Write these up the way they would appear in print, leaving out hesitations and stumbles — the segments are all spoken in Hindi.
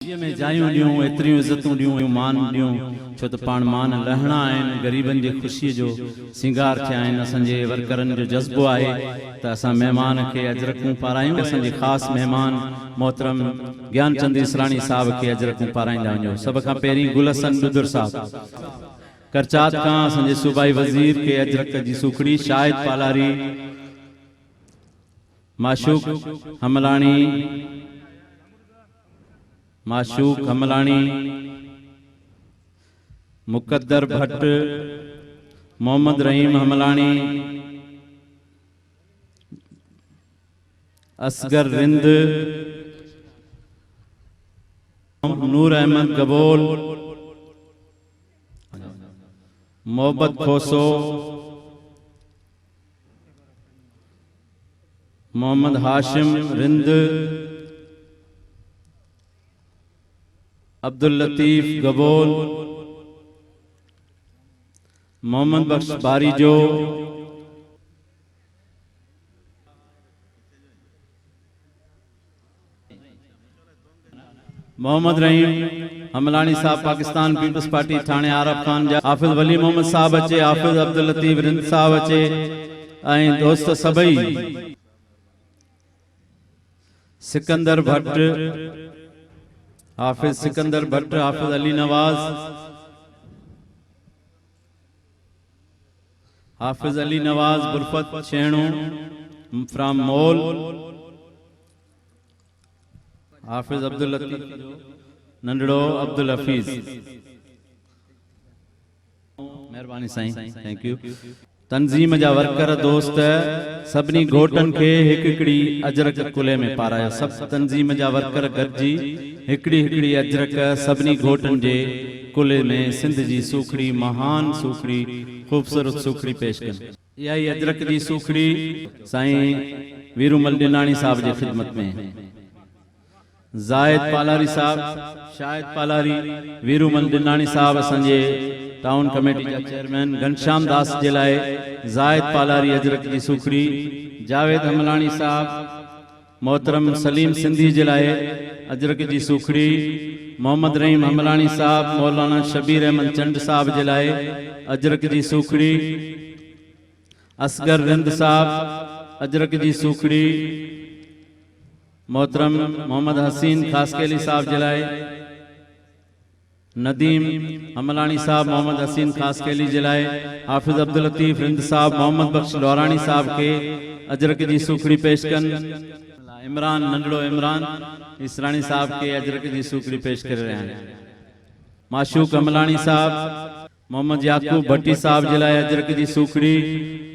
खुशीअ में जायूं ॾियूं, एतिरियूं इज़तूं ॾियूं, मान ॾियूं, छो त पाण मान लहणा आहिनि। ग़रीबनि जी ख़ुशीअ जो सिंगार थिया आहिनि। असांजे वर्करनि जो जज़्बो आहे त असां महिमान खे अजरकूं पारायूं। असांजे ख़ासि महिमान मोहतरम ज्ञानचंद इसराणी साहब खे अजरकूं पाराईंदा वञो। सभ खां पहिरीं गुलहसन ॾुधर साहब करचात खां असांजे सूबाई वज़ीर खे अजरक जी सूखड़ी, शाहिद पालारी, माशूक हमलाणी, मुकद्दर भट्ट, मोहम्मद रहीम हमलाणी, असगर रिंद, नूर अहमद गबोल, मोहब्बत खोसो, मोहम्मद हाशिम रिंद, अब्दुल लतीफ गबोल, मोहम्मद बख्श बारीजो, मोहम्मद रहीम हमलानी साहब पाकिस्तान पीपल्स पार्टी थाने आरब खान जा, हाफिज वली मोहम्मद साहब अचे, हाफिज अब्दुल लतीफ रिंद साहब अचे, ऐं दोस्त सभई सिकंदर भट्ट, हाफिज सिकंदर भट्ट, हाफिज अली नवाज, हाफिज अली नवाज, बुरफत छेणू फ्रॉम मोल, हाफिज अब्दुल लतीफ नंढड़ो, अब्दुल हफीज। मेहरबानी साईं, थैंक यू। तंजीम जा वर्कर दोस्त सभनी घोटन के हिकड़ी अजरक कुले में पारायो। सब तंजीम जा वर्कर गॾिजी हिकड़ी अजरक सभनी घोटन जे कुले में सिंध जी सूखड़ी, महान सूखड़ी, खूबसूरत सूखड़ी पेश कनि। इहा ही अजरक जी सूखड़ी साईं वीरूमल डिनाणी साहब जी खिदमत में। जायद पालारी साहब, शाहिद पालारी, वीरूमल डिनाणी साहब असांजे टाउन कमेटी जा चेयरमैन, घनश्याम दास जे लाइ जायद पालारी अजरक जी सूखड़ी, जावेद हमलाणी साहब, मोहतरम सलीम सिंधी जे लाइ अजरक जी सूखड़ी, मोहम्मद रहीम हमलाणी साहब, मौलाना शबीर अहमद चंड साहब जे लाइ अजरक जी सूखड़ी, असगर रिंद साहब अजरक जी सूखड़ी, मोहतरम मोहम्मद हसीन खासकेली साहब जे लाइ, नदीम हमलानी साहब मोहम्मद हसीन खासकेली जे लाइ, हाफिज अब्दुल लतीफ रिंद साहब, मोहम्मद बख्श लोरानी साहब के अजरक जी सूखड़ी पेश कन। इमरान नंढड़ो इमरान इसरानी साहब के अजरक जी सूखड़ी पेश कर रहे हैं। माशूक हमलानी साहब, मोहम्मद याकूब भट्टी साहब जे लाइ अजरक जी सूखड़ी,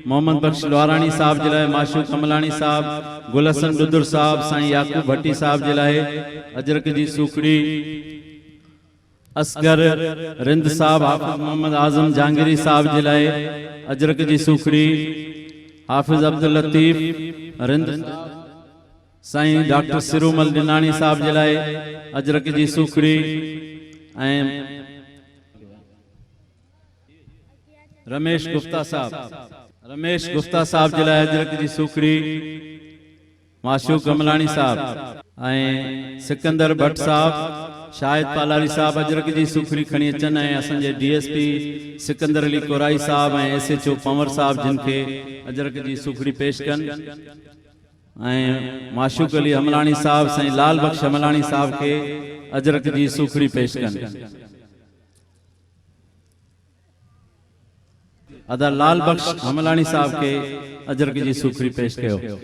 मोहम्मद बख्श लोरानी साहब जे लाइ माशूक हमलानी साहब, गुलहसन ॾुधर साहब, साईं याकूब भट्टी साहब जे लाइ अजरक जी सूखड़ी, असगर रिंद साहब, हाफिज मोहम्मद आजम जहांगीरी साहब जे लाइ अजरक जी सूखड़ी, हाफिज अब्दुल लतीफ रिंद, साईं डॉक्टर सिरूमल डिनाणी साहब जे लाइ अजरक जी सूखड़ी, ऐं रमेश गुप्ता साहब जे लाइ अजरक जी सूखड़ी, माशूक हमलानी साहब ऐं सिकंदर भट्ट साहब, शाहिद पालारी साहब अजरक जी सूखड़ी खणी अचनि, ऐं असांजे DSP सिकंदर अली कोराई साहब ऐं SHO पंवर साहब जिन खे अजरक जी सूखड़ी पेश कनि, ऐं माशूक अली हमलानी साहब साईं लाल बख्श हमलानी साहब के अजरक जी सूखड़ी पेश कनि। अदा लाल बख्श हमलानी साहब के अजरक जी सूखड़ी पेश कयो।